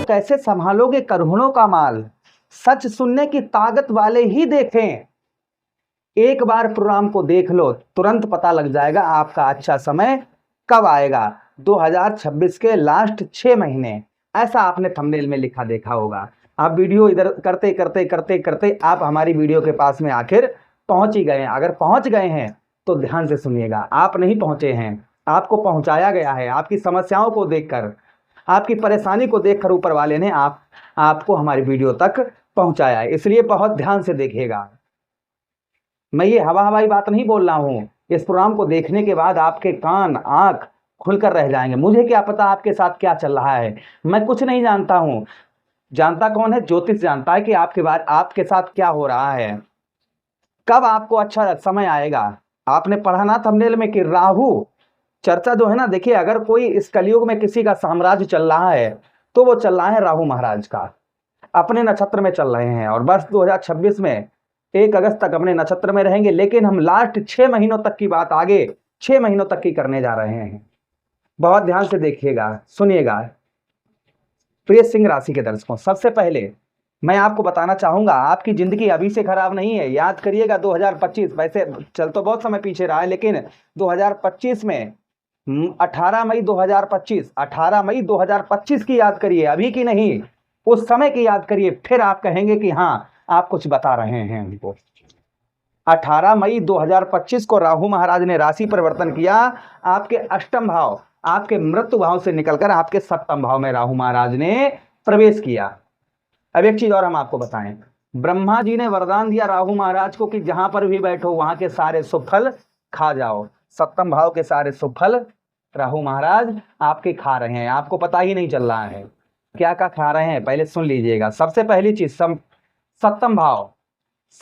कैसे संभालोगे करोड़ों का माल, सच सुनने की ताकत वाले ही देखें। एक बार प्रोग्राम को देख लो, तुरंत पता लग जाएगा आपका अच्छा समय कब आएगा। 2026 के लास्ट 6 महीने, ऐसा आपने थंबनेल में लिखा देखा होगा। आप वीडियो इधर करते करते करते करते आप हमारी वीडियो के पास में आखिर पहुंच ही गए हैं। अगर पहुंच गए हैं तो ध्यान से सुनिएगा, आप नहीं पहुंचे हैं, आपको पहुंचाया गया है। आपकी समस्याओं को देखकर, आपकी परेशानी को देखकर ऊपर वाले ने आपको हमारी वीडियो तक पहुंचाया है, इसलिए बहुत ध्यान से देखिएगा। मैं ये हवाई बात नहीं बोल रहा हूँ। इस प्रोग्राम को देखने के बाद आपके कान आंख खुलकर रह जाएंगे। मुझे क्या पता आपके साथ क्या चल रहा है, मैं कुछ नहीं जानता हूँ। जानता कौन है? ज्योतिष जानता है कि आपके साथ क्या हो रहा है, कब आपको अच्छा समय आएगा। आपने पढ़ा ना थंबनेल में कि राहु चर्चा जो है ना, देखिए अगर कोई इस कलयुग में किसी का साम्राज्य चल रहा है तो वो चल रहा है राहु महाराज का। अपने नक्षत्र में चल रहे हैं और वर्ष 2026 में 1 अगस्त तक अपने नक्षत्र में रहेंगे। लेकिन हम लास्ट 6 महीनों तक की बात आगे 6 महीनों तक की करने जा रहे हैं। बहुत ध्यान से देखिएगा, सुनिएगा। प्रिय सिंह राशि के दर्शकों, सबसे पहले मैं आपको बताना चाहूंगा, आपकी जिंदगी अभी से खराब नहीं है। याद करिएगा 2025, वैसे चल तो बहुत समय पीछे रहा है, लेकिन 2025 में 18 मई 2025 की याद करिए, अभी की नहीं, उस समय की याद करिए। फिर आप कहेंगे कि हाँ आप कुछ बता रहे हैं हमको। 18 मई 2025 को राहु महाराज ने राशि परिवर्तन किया। आपके अष्टम भाव, आपके मृत्यु भाव से निकलकर आपके सप्तम भाव में राहु महाराज ने प्रवेश किया। अब एक चीज और हम आपको बताएं, ब्रह्मा जी ने वरदान दिया राहु महाराज को कि जहां पर भी बैठो वहां के सारे शुभ फल खा जाओ। सप्तम भाव के सारे शुभ फल राहु महाराज आपके खा रहे हैं, आपको पता ही नहीं चल रहा है क्या क्या खा रहे हैं। पहले सुन लीजिएगा। सबसे पहली चीज, सप्तम भाव,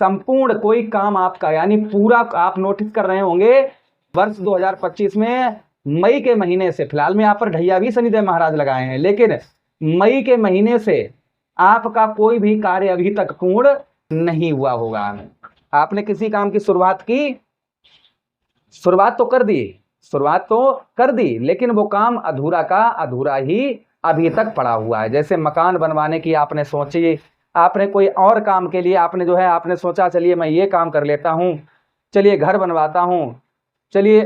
संपूर्ण कोई काम आपका, यानी पूरा आप नोटिस कर रहे होंगे वर्ष 2025 में मई के महीने से, फिलहाल में यहाँ पर ढैया भी शनिदेव महाराज लगाए हैं, लेकिन मई के महीने से आपका कोई भी कार्य अभी तक पूर्ण नहीं हुआ होगा। आपने किसी काम की शुरुआत तो कर दी, लेकिन वो काम अधूरा का अधूरा ही अभी तक पड़ा हुआ है। जैसे मकान बनवाने की आपने सोची, आपने कोई और काम के लिए आपने जो है आपने सोचा चलिए मैं ये काम कर लेता हूँ, चलिए घर बनवाता हूँ, चलिए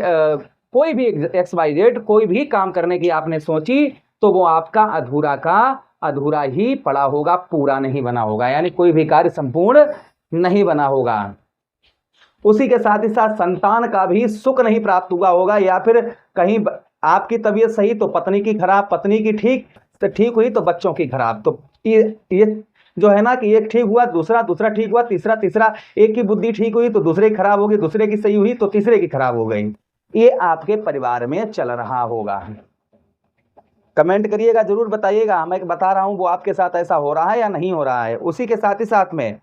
कोई भी XYZ कोई भी काम करने की आपने सोची, तो वो आपका अधूरा का अधूरा ही पड़ा होगा, पूरा नहीं बना होगा, यानी कोई भी कार्य संपूर्ण नहीं बना होगा। उसी के साथ ही साथ संतान का भी सुख नहीं प्राप्त हुआ होगा, या फिर कहीं आपकी तबीयत सही तो पत्नी की खराब, पत्नी की ठीक हुई तो बच्चों की खराब। तो ये जो है ना कि एक ठीक हुआ, दूसरा ठीक हुआ, तीसरा एक की बुद्धि ठीक हुई तो दूसरे की खराब होगी, दूसरे की सही हुई तो तीसरे की खराब हो गई। ये आपके परिवार में चल रहा होगा। कमेंट करिएगा, जरूर बताइएगा, मैं बता रहा हूं वो आपके साथ ऐसा हो रहा है या नहीं हो रहा है। उसी के साथ ही साथ में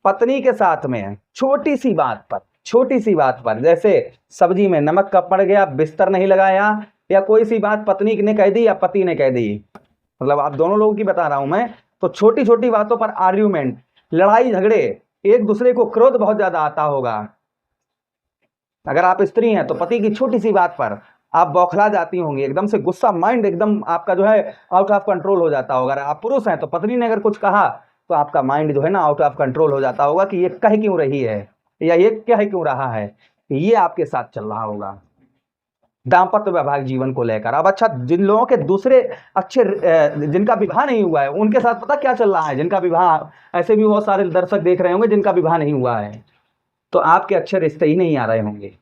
पत्नी के साथ में छोटी सी बात पर, जैसे सब्जी में नमक कम पड़ गया, बिस्तर नहीं लगाया, या कोई सी बात पत्नी ने कह दी या पति ने कह दी, मतलब आप दोनों लोगों की बता रहा हूं मैं, तो छोटी छोटी बातों पर आर्ग्यूमेंट, लड़ाई झगड़े, एक दूसरे को क्रोध बहुत ज्यादा आता होगा। अगर आप स्त्री हैं तो पति की छोटी सी बात पर आप बौखला जाती होंगी, एकदम से गुस्सा, माइंड एकदम आपका जो है आउट ऑफ कंट्रोल हो जाता होगा। अगर आप पुरुष हैं तो पत्नी ने अगर कुछ कहा तो आपका माइंड जो है ना आउट ऑफ कंट्रोल हो जाता होगा कि ये कह क्यों रही है या ये कह क्यों रहा है। ये आपके साथ चल रहा होगा दाम्पत्य वैवाहिक जीवन को लेकर। अब अच्छा, जिन लोगों के दूसरे अच्छे जिनका विवाह नहीं हुआ है उनके साथ पता क्या चल रहा है, जिनका विवाह, ऐसे भी बहुत सारे दर्शक देख रहे होंगे जिनका विवाह नहीं हुआ है, तो आपके अच्छे रिश्ते ही नहीं आ रहे होंगे,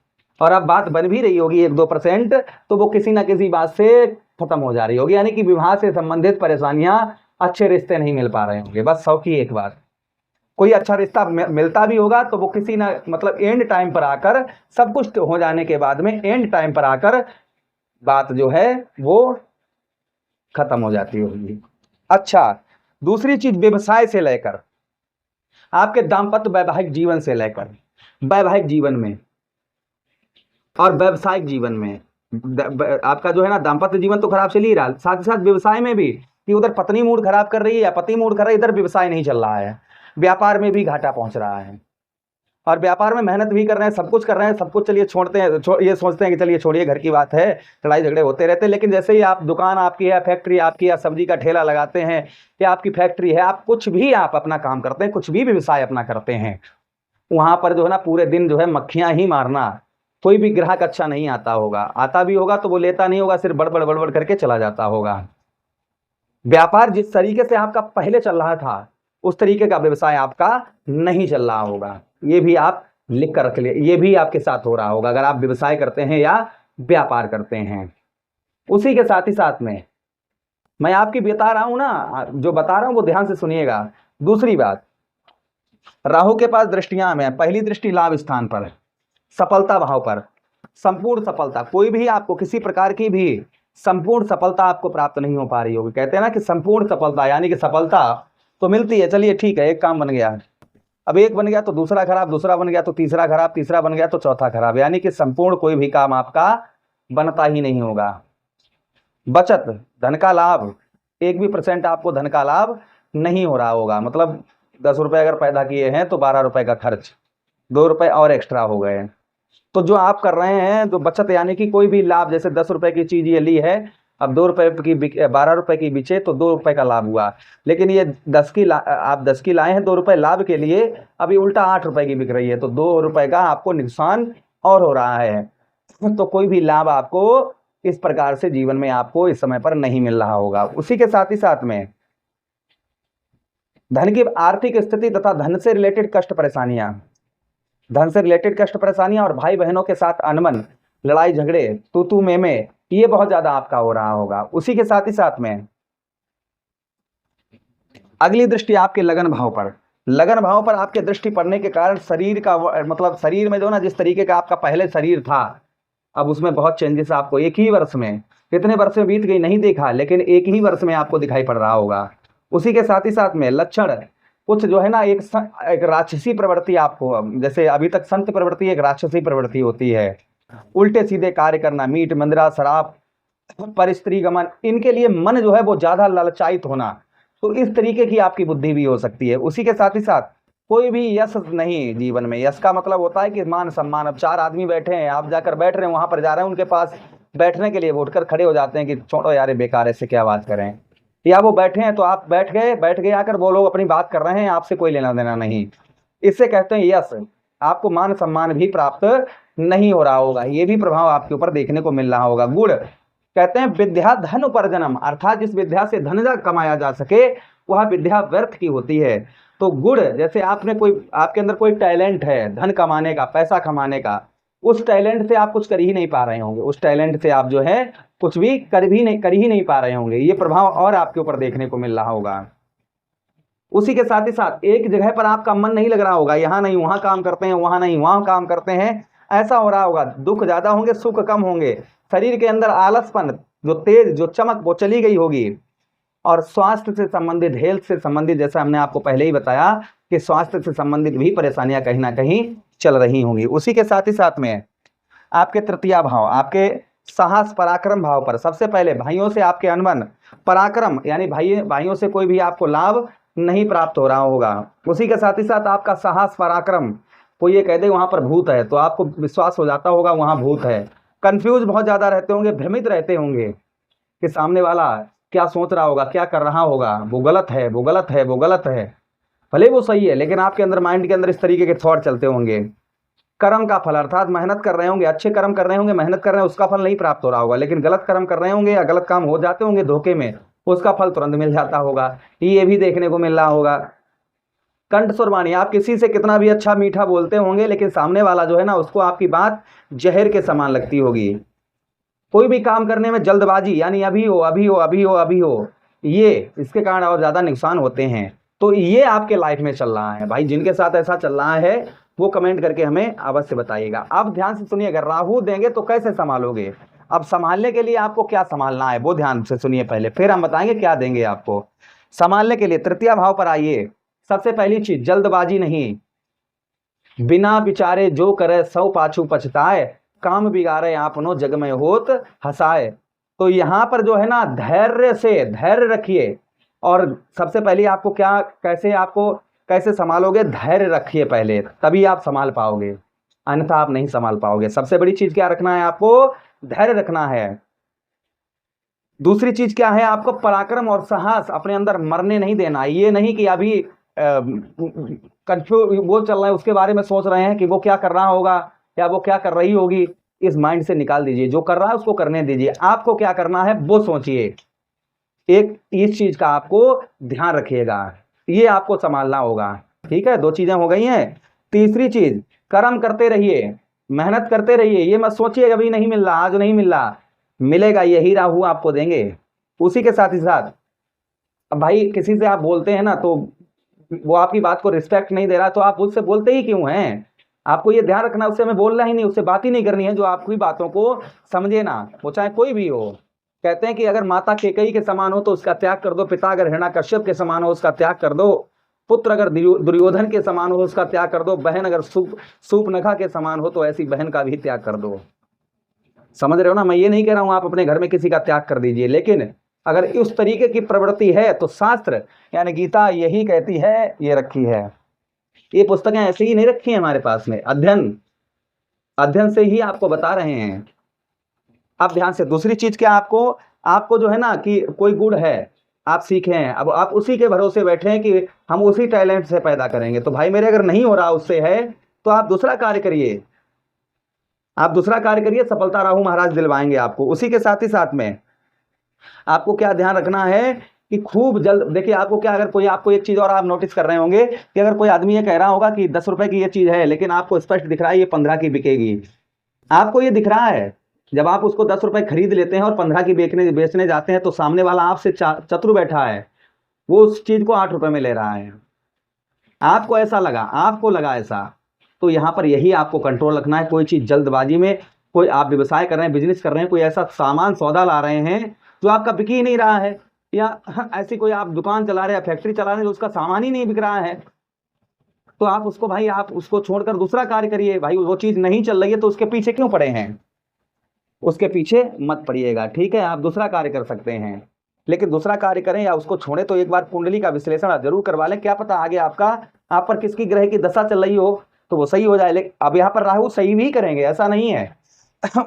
और अब बात बन भी रही होगी 1-2%, तो वो किसी ना किसी बात से खत्म हो जा रही होगी, यानी कि विवाह से संबंधित परेशानियां, अच्छे रिश्ते नहीं मिल पा रहे होंगे। बस 100 की एक बात, कोई अच्छा रिश्ता मिलता भी होगा तो वो किसी ना मतलब एंड टाइम पर आकर, सब कुछ हो जाने के बाद में एंड टाइम पर आकर बात जो है वो खत्म हो जाती होगी। अच्छा, दूसरी चीज, व्यवसाय से लेकर आपके दाम्पत्य वैवाहिक जीवन से लेकर वैवाहिक जीवन में और व्यवसायिक जीवन में आपका जो है ना दाम्पत्य जीवन तो खराब चल ही रहा, साथ ही साथ व्यवसाय में भी कि उधर पत्नी मूड खराब कर रही है या पति मूड कर रहा है, इधर व्यवसाय नहीं चल रहा है, व्यापार में भी घाटा पहुंच रहा है। और व्यापार में मेहनत भी कर रहे हैं, सब कुछ कर रहे हैं, सब कुछ चलिए छोड़ते हैं, ये सोचते हैं कि चलिए छोड़िए घर की बात है, लड़ाई झगड़े होते रहते हैं। लेकिन जैसे ही आप दुकान आपकी है, फैक्ट्री आपकी, या सब्जी का ठेला लगाते हैं, या आपकी फैक्ट्री है, आप कुछ भी आप अपना काम करते हैं, कुछ भी व्यवसाय अपना करते हैं, वहां पर जो है ना पूरे दिन जो है मक्खियां ही मारना, कोई भी ग्राहक अच्छा नहीं आता होगा, आता भी होगा तो वो लेता नहीं होगा, सिर्फ बड़बड़ बड़बड़ करके चला जाता होगा। व्यापार जिस तरीके से आपका पहले चल रहा था उस तरीके का व्यवसाय आपका नहीं चल रहा होगा। ये भी आप लिख कर रख लिए, ये भी आपके साथ हो रहा होगा अगर आप व्यवसाय करते हैं या व्यापार करते हैं। उसी के साथ ही साथ में मैं आपकी बता रहा हूं ना, जो बता रहा हूं वो ध्यान से सुनिएगा। दूसरी बात, राहु के पास दृष्टियां में, पहली दृष्टि लाभ स्थान पर, सफलता भाव पर, संपूर्ण सफलता, कोई भी आपको किसी प्रकार की भी संपूर्ण सफलता आपको प्राप्त नहीं हो पा रही होगी। कहते हैं ना कि संपूर्ण सफलता, यानी कि सफलता तो मिलती है, चलिए ठीक है, एक काम बन गया, अब एक बन गया तो दूसरा खराब, दूसरा बन गया तो तीसरा खराब, तीसरा बन गया तो चौथा खराब, यानी कि संपूर्ण कोई भी काम आपका बनता ही नहीं होगा। बचत, धन का लाभ, 1% आपको धन का लाभ नहीं हो रहा होगा, मतलब 10 रुपए अगर पैदा किए हैं तो 12 रुपए का खर्च, 2 रुपए और एक्स्ट्रा हो गए। तो जो आप कर रहे हैं जो बचत, यानी कि कोई भी लाभ, जैसे 10 रुपए की चीज ये ली है, अब 2 रुपए की 12 रुपए की बिचे तो 2 रुपए का लाभ हुआ, लेकिन ये आप 10 की लाए हैं 2 रुपए लाभ के लिए, अभी उल्टा 8 रुपए की बिक रही है, तो 2 रुपए का आपको नुकसान और हो रहा है। तो कोई भी लाभ आपको इस प्रकार से जीवन में आपको इस समय पर नहीं मिल रहा होगा। उसी के साथ ही साथ में धन की आर्थिक स्थिति तथा धन से रिलेटेड कष्ट परेशानियां, धन से रिलेटेड कष्ट परेशानियां और भाई बहनों के साथ अनबन, लड़ाई झगड़े, तू में, ये बहुत ज्यादा आपका हो रहा होगा। उसी के साथ ही साथ में अगली दृष्टि आपके लगन भाव पर, लगन भाव पर आपके दृष्टि पड़ने के कारण शरीर का, मतलब शरीर में जो ना जिस तरीके का आपका पहले शरीर था, अब उसमें बहुत चेंजेस आपको एक ही वर्ष में, कितने वर्ष में बीत गई नहीं देखा, लेकिन एक ही वर्ष में आपको दिखाई पड़ रहा होगा। उसी के साथ ही साथ में लक्षण कुछ जो है ना, एक राक्षसी प्रवृत्ति आपको, जैसे अभी तक संत प्रवृत्ति एक राक्षसी प्रवृत्ति होती है, उल्टे सीधे कार्य करना, मीट मंदिरा शराब पर स्त्री गमन, इनके लिए मन जो है वो ज्यादा ललचायित होना, तो इस तरीके की आपकी बुद्धि भी हो सकती है। उसी के साथ ही साथ कोई भी यश नहीं जीवन में, यश का मतलब होता है कि मान सम्मान, अब 4 आदमी बैठे हैं, आप जाकर बैठ रहे हैं, वहां पर जा रहे हैं उनके पास बैठने के लिए, वो उठकर खड़े हो जाते हैं कि छोड़ो यार बेकार, ऐसे क्या बात करें, या वो बैठे हैं तो आप बैठ गए आकर, वो लोग अपनी बात कर रहे हैं, आपसे कोई लेना देना नहीं, इससे कहते हैं यश, आपको मान सम्मान भी प्राप्त नहीं हो रहा होगा, ये भी प्रभाव आपके ऊपर देखने को मिल रहा होगा। गुण कहते हैं विद्या धन उपार्जनम, अर्थात जिस विद्या से धन कमाया जा सके वह विद्या व्यर्थ की होती है। तो गुण, जैसे आपके अंदर कोई टैलेंट है धन कमाने का, पैसा कमाने का, उस टैलेंट से आप कुछ कर ही नहीं पा रहे होंगे, उस टैलेंट से आप जो है कुछ भी कर ही नहीं पा रहे होंगे, ये प्रभाव और आपके ऊपर देखने को मिल रहा होगा। उसी के साथ ही साथ एक जगह पर आपका मन नहीं लग रहा होगा, यहाँ नहीं वहां काम करते हैं, वहां नहीं वहां काम करते हैं, ऐसा हो रहा होगा। दुख ज्यादा होंगे, सुख कम होंगे, शरीर के अंदर आलसपन, जो तेज जो चमक वो चली गई होगी। और स्वास्थ्य से संबंधित, हेल्थ से संबंधित, जैसा हमने आपको पहले ही बताया कि स्वास्थ्य से संबंधित भी परेशानियां कहीं ना कहीं चल रही होंगी। उसी के साथ ही साथ में आपके तृतीया भाव, आपके साहस पराक्रम भाव पर, सबसे पहले भाइयों से आपके अनबन, पराक्रम यानी भाइयों से कोई भी आपको लाभ नहीं प्राप्त हो रहा होगा। उसी के साथ ही साथ आपका साहस पराक्रम, कोई ये कह दे वहां पर भूत है तो आपको विश्वास हो जाता होगा वहां भूत है। कंफ्यूज बहुत ज्यादा रहते होंगे, भ्रमित रहते होंगे कि सामने वाला क्या सोच रहा होगा, क्या कर रहा होगा, वो गलत है, वो गलत है, वो गलत है, भले वो सही है, लेकिन आपके अंदर, माइंड के अंदर इस तरीके के थॉट चलते होंगे। कर्म का फल, अर्थात मेहनत कर रहे होंगे, अच्छे कर्म कर रहे होंगे, मेहनत कर रहे हैं, उसका फल नहीं प्राप्त हो रहा होगा, लेकिन गलत कर्म कर रहे होंगे या गलत काम हो जाते होंगे धोखे में, उसका फल तुरंत मिल जाता होगा, ये भी देखने को मिल रहा होगा। कंठ सुरवाणी, आप किसी से कितना भी अच्छा मीठा बोलते होंगे, लेकिन सामने वाला जो है ना उसको आपकी बात जहर के समान लगती होगी। कोई भी काम करने में जल्दबाजी, यानी अभी हो अभी हो अभी हो अभी हो, ये इसके कारण और ज्यादा नुकसान होते हैं। तो ये आपके लाइफ में चल रहा है भाई, जिनके साथ ऐसा चल रहा है वो कमेंट करके हमें अवश्य बताइएगा। अब ध्यान से सुनिएगा, राहु देंगे तो कैसे संभालोगे, अब संभालने के लिए आपको क्या संभालना है वो ध्यान से सुनिए पहले, फिर हम बताएंगे क्या देंगे आपको संभालने के लिए। तृतीय भाव पर आइए। सबसे पहली चीज, जल्दबाजी नहीं, बिना विचारे जो करे सौ पाछू पछताए, काम बिगाड़े आपनो जग में होत हंसाए। तो यहाँ पर जो है ना धैर्य से, धैर्य रखिए। और सबसे पहले आपको क्या, कैसे आपको कैसे संभालोगे? धैर्य रखिए पहले, तभी आप संभाल पाओगे, अन्यथा आप नहीं संभाल पाओगे। सबसे बड़ी चीज क्या रखना है आपको? धैर्य रखना है। दूसरी चीज क्या है? आपको पराक्रम और साहस अपने अंदर मरने नहीं देना। ये नहीं कि अभी कंफ्यूज वो चल रहा है, उसके बारे में सोच रहे हैं कि वो क्या कर रहा होगा या वो क्या कर रही होगी, इस माइंड से निकाल दीजिए। जो कर रहा है उसको करने दीजिए, आपको क्या करना है वो सोचिए। एक इस चीज का आपको ध्यान रखिएगा, ये आपको संभालना होगा। ठीक है, 2 चीजें हो गई हैं। तीसरी चीज, कर्म करते रहिए, मेहनत करते रहिए। ये मत सोचिए अभी नहीं मिल रहा, आज नहीं मिल रहा, मिलेगा, यही राहु आपको देंगे। उसी के साथ ही साथ अब भाई किसी से आप बोलते हैं ना तो वो आपकी बात को रिस्पेक्ट नहीं दे रहा, तो आप उससे बोलते ही क्यों हैं? आपको ये ध्यान रखना, उससे हमें बोलना ही नहीं, उससे बात ही नहीं करनी है जो आपकी बातों को समझे ना, वो चाहे कोई भी हो। कहते हैं कि अगर माता केकई के समान हो तो उसका त्याग कर दो, पिता अगर हिरण्याकश्यप के समान हो उसका त्याग कर दो, पुत्र अगर दुर्योधन के समान हो उसका त्याग कर दो, बहन अगर सूर्पनखा के समान हो तो ऐसी बहन का भी त्याग कर दो। समझ रहे हो ना? मैं ये नहीं कह रहा हूं आप अपने घर में किसी का त्याग कर दीजिए, लेकिन अगर उस तरीके की प्रवृत्ति है तो शास्त्र यानी गीता यही कहती है, ये रखी है। ये पुस्तकें ऐसे ही नहीं रखी है हमारे पास में, अध्ययन से ही आपको बता रहे हैं। अब ध्यान से दूसरी चीज क्या, आपको जो है ना कि कोई गुण है आप सीखे हैं, अब आप उसी के भरोसे बैठे हैं कि हम उसी टैलेंट से पैदा करेंगे। तो भाई मेरे अगर नहीं हो रहा उससे है तो आप दूसरा कार्य करिए, सफलता राहु महाराज दिलवाएंगे आपको। उसी के साथ ही साथ में आपको क्या ध्यान रखना है कि खूब जल्द देखिए, आपको क्या, अगर कोई आपको एक चीज और आप नोटिस कर रहे होंगे कि अगर कोई आदमी ये कह रहा होगा कि 10 रुपए की ये चीज है, लेकिन आपको स्पष्ट दिख रहा है ये 15 की बिकेगी, आपको ये दिख रहा है। जब आप उसको 10 रुपए खरीद लेते हैं और 15 की बेचने जाते हैं तो सामने वाला आपसे चतुर बैठा है, वो उस चीज को 8 रुपए में ले रहा है। आपको ऐसा लगा, आपको लगा ऐसा, तो यहाँ पर यही आपको कंट्रोल रखना है। कोई चीज जल्दबाजी में, कोई आप व्यवसाय कर रहे हैं, बिजनेस कर रहे हैं, कोई ऐसा सामान सौदा ला रहे हैं जो आपका बिक ही नहीं रहा है, या ऐसी कोई आप दुकान चला रहे हैं, फैक्ट्री चला रहे हैं, उसका सामान ही नहीं बिक रहा है, तो आप उसको भाई आप उसको छोड़कर दूसरा कार्य करिए। भाई वो चीज नहीं चल रही है तो उसके पीछे क्यों पड़े हैं? उसके पीछे मत पड़िएगा। ठीक है, आप दूसरा कार्य कर सकते हैं, लेकिन दूसरा कार्य करें या उसको छोड़ें तो एक बार कुंडली का विश्लेषण जरूर करवा लें। क्या पता आगे आप पर किसकी ग्रह की दशा चल रही हो तो वो सही हो जाए। लेकिन अब यहाँ पर राहु सही भी करेंगे, ऐसा नहीं है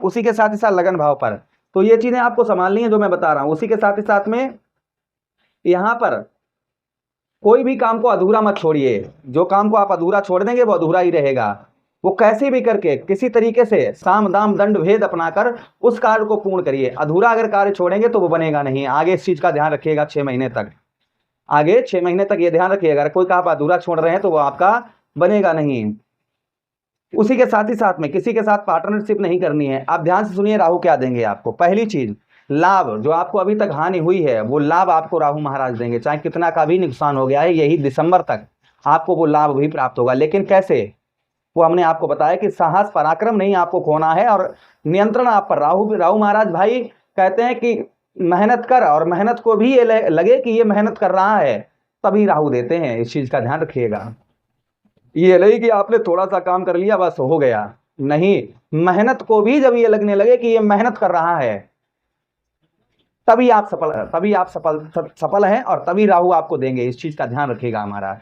उसी के साथ ही साथ लगन भाव पर, तो ये चीजें आपको संभालनी है जो मैं बता रहा हूं। उसी के साथ ही साथ में यहाँ पर कोई भी काम को अधूरा मत छोड़िए। जो काम को आप अधूरा छोड़ देंगे वो अधूरा ही रहेगा। वो कैसे भी करके किसी तरीके से साम दाम दंड भेद अपनाकर उस कार्य को पूर्ण करिए। अधूरा अगर कार्य छोड़ेंगे तो वो बनेगा नहीं। आगे इस चीज का ध्यान रखिएगा 6 महीने तक, आगे 6 महीने तक ये ध्यान रखिएगा, अगर कोई काम आप अधूरा छोड़ रहे हैं तो वो आपका बनेगा नहीं। उसी के साथ ही साथ में किसी के साथ पार्टनरशिप नहीं करनी है। आप ध्यान से सुनिए राहु क्या देंगे आपको। पहली चीज, लाभ, जो आपको अभी तक हानि हुई है वो लाभ आपको राहु महाराज देंगे, चाहे कितना का भी नुकसान हो गया है, यही दिसंबर तक आपको वो लाभ भी प्राप्त होगा। लेकिन कैसे, वो हमने आपको बताया कि साहस पराक्रम नहीं आपको खोना है, और नियंत्रण आप पर राहु महाराज भाई कहते हैं कि मेहनत कर, और मेहनत को भी ये लगे कि ये मेहनत कर रहा है, तभी राहु देते हैं। इस चीज का ध्यान रखिएगा। ये नहीं कि आपने थोड़ा सा काम कर लिया बस हो गया, नहीं, मेहनत को भी जब ये लगने लगे कि ये मेहनत कर रहा है तभी आप सफल हैं, और तभी राहु आपको देंगे। इस चीज का ध्यान रखिएगा हमारा।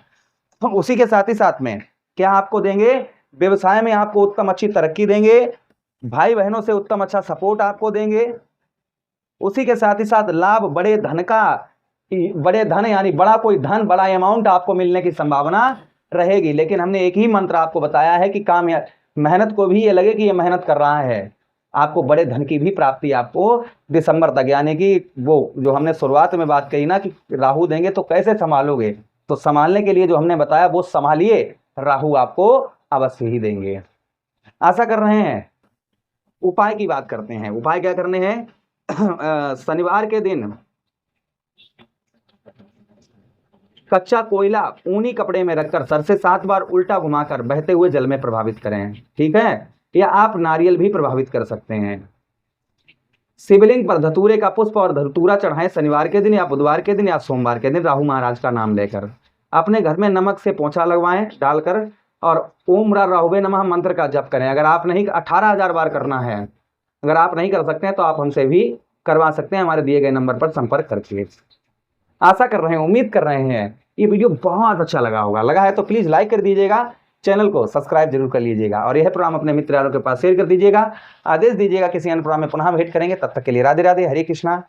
तो उसी के साथ ही साथ में क्या आपको देंगे, व्यवसाय में आपको उत्तम अच्छी तरक्की देंगे, भाई बहनों से उत्तम अच्छा सपोर्ट आपको देंगे। उसी के साथ ही साथ लाभ, बड़े धन यानी बड़ा कोई धन, बड़ा अमाउंट आपको मिलने की संभावना रहेगी। लेकिन हमने एक ही मंत्र आपको बताया है कि काम या मेहनत को भी ये लगे कि ये मेहनत कर रहा है, आपको बड़े धन की भी प्राप्ति आपको दिसंबर तक, यानी कि वो जो हमने शुरुआत में बात कही ना कि राहु देंगे तो कैसे संभालोगे, तो संभालने के लिए जो हमने बताया वो संभालिए, राहु आपको अवश्य ही देंगे। आशा कर रहे हैं। उपाय की बात करते हैं। उपाय क्या करने हैं शनिवार के दिन कच्चा कोयला ऊनी कपड़े में रखकर सर से 7 बार उल्टा घुमाकर बहते हुए जल में प्रभावित करें। ठीक है, या आप नारियल भी प्रभावित कर सकते हैं। शिवलिंग पर धतूरे का पुष्प और धतूरा चढ़ाएं शनिवार के दिन या बुधवार के दिन या सोमवार के दिन राहु महाराज का नाम लेकर। अपने घर में नमक से पोंछा लगवाएं डालकर, और ओम राहुवे नमः मंत्र का जप करें। अगर आप नहीं 18,000 बार करना है, अगर आप नहीं कर सकते हैं तो आप हमसे भी करवा सकते हैं हमारे दिए गए नंबर पर संपर्क करके। आशा कर रहे हैं, उम्मीद कर रहे हैं ये वीडियो बहुत अच्छा लगा होगा, लगा है तो प्लीज़ लाइक कर दीजिएगा, चैनल को सब्सक्राइब जरूर कर लीजिएगा और यह प्रोग्राम अपने मित्र यारों के पास शेयर कर दीजिएगा। आदेश दीजिएगा किसी अन्य प्रोग्राम में पुनः भेंट करेंगे, तब तक के लिए राधे राधे, हरे कृष्णा।